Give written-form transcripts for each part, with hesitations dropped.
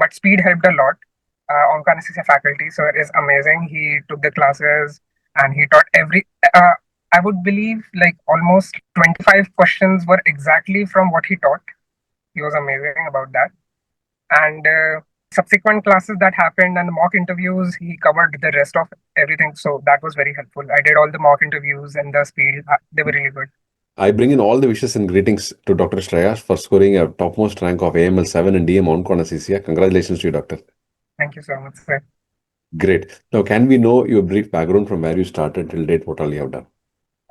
but speed helped a lot. Oncoanaesthesia faculty, sir, is amazing. He took the classes and he taught I would believe like almost 25 questions were exactly from what he taught. He was amazing about that. And subsequent classes that happened and the mock interviews, he covered the rest of everything. So that was very helpful. I did all the mock interviews and the speed, they were really good. I bring in all the wishes and greetings to Dr. Shreyash for scoring a topmost rank of AML 7 and DM Oncoanaesthesia. Congratulations to you, Doctor. Thank you so much, sir. Great. Now, can we know your brief background from where you started till date, what all you have done?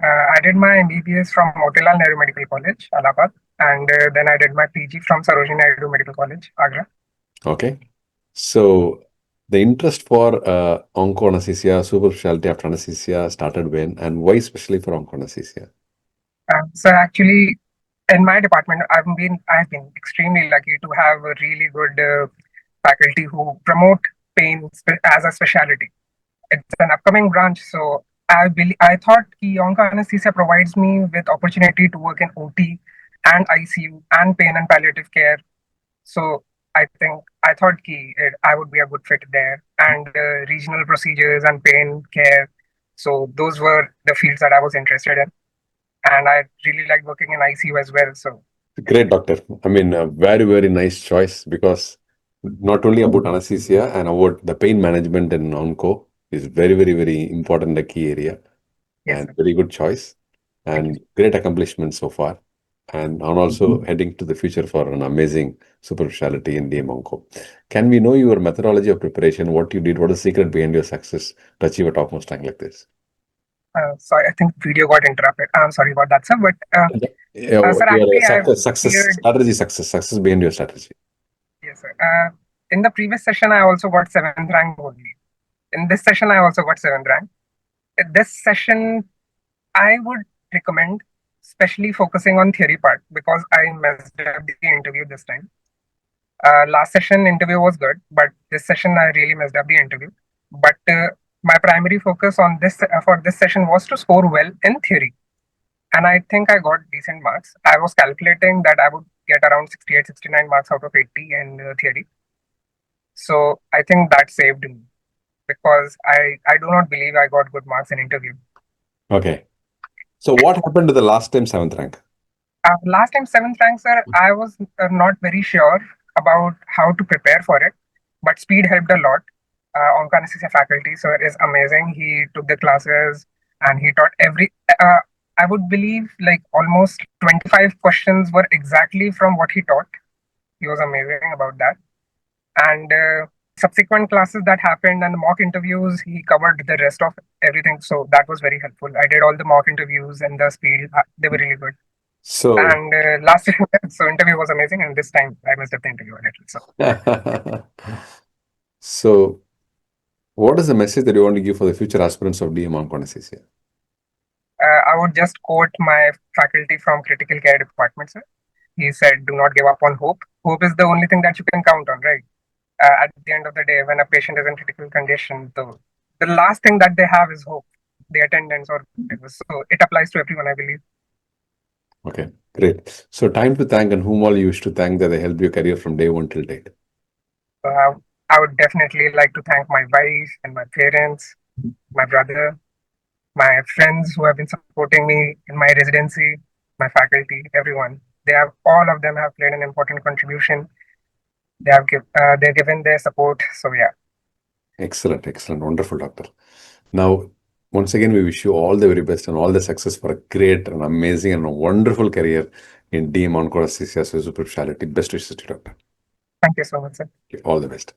I did my MBBS from Motilal Nehru Medical College, Allahabad, and then I did my PG from Sarojini Naidu Medical College, Agra. Okay. So, the interest for oncoanesthesia, super specialty after anesthesia started when and why especially for oncoanesthesia? So actually, in my department, I've been extremely lucky to have a really good faculty who promote pain as a specialty. It's an upcoming branch, so I thought ki oncoanesthesia provides me with opportunity to work in OT and ICU and pain and palliative care. So I thought I would be a good fit there, and regional procedures and pain care. So those were the fields that I was interested in, and I really liked working in ICU as well. So Great, doctor. I mean, a very, very nice choice because not only about anesthesia and about the pain management in onco is very, very, very important, the key area. yes, And sir. very good choice and great accomplishment so far. And I'm also heading to the future for an amazing super specialty in DM Onco. Can we know your methodology of preparation, what you did, what is the secret behind your success to achieve a topmost rank like this? Sorry, I think video got interrupted. I'm sorry about that, sir. But sir, Your actually, success behind your strategy. yes, sir. In the previous session, I also got 7th rank only. In this session, I also got 7th rank. In this session, I would recommend especially focusing on theory part because I messed up the interview this time. Last session interview was good, but this session I really messed up the interview. But my primary focus on this for this session was to score well in theory, and I think I got decent marks. I was calculating that I would get around 68, 69 marks out of 80 in theory. So I think that saved me because I do not believe I got good marks in interview. Okay. So what happened to the last time 7th rank? Last time 7th rank, sir, I was not very sure about how to prepare for it, but speed helped a lot. Oncoanaesthesia faculty, sir, is amazing. He took the classes and he taught I would believe like almost 25 questions were exactly from what he taught. He was amazing about that. And subsequent classes that happened and the mock interviews, he covered the rest of everything. So that was very helpful. I did all the mock interviews and the speed, they were really good. So, and last so interview was amazing, and this time I messed up the interview a little. So, what is the message that you want to give for the future aspirants of DM Oncoanaesthesia? I would just quote my faculty from critical care department, sir. He said, "Do not give up on hope. Hope is the only thing that you can count on, right? At the end of the day, when a patient is in critical condition, the last thing that they have is hope, the attendance or whatever. So it applies to everyone, I believe." Okay, great. So time to thank and whom all you wish to thank that they helped your career from day one till date. I would definitely like to thank my wife and my parents, my brother, my friends who have been supporting me in my residency, my faculty, everyone. All of them have played an important contribution. They're given their support. So yeah. Excellent, excellent, wonderful, doctor. Now, once again, we wish you all the very best and all the success for a great and amazing and a wonderful career in DM Oncoanaesthesia Super Speciality. Best wishes to you, doctor. Thank you so much, sir. All the best.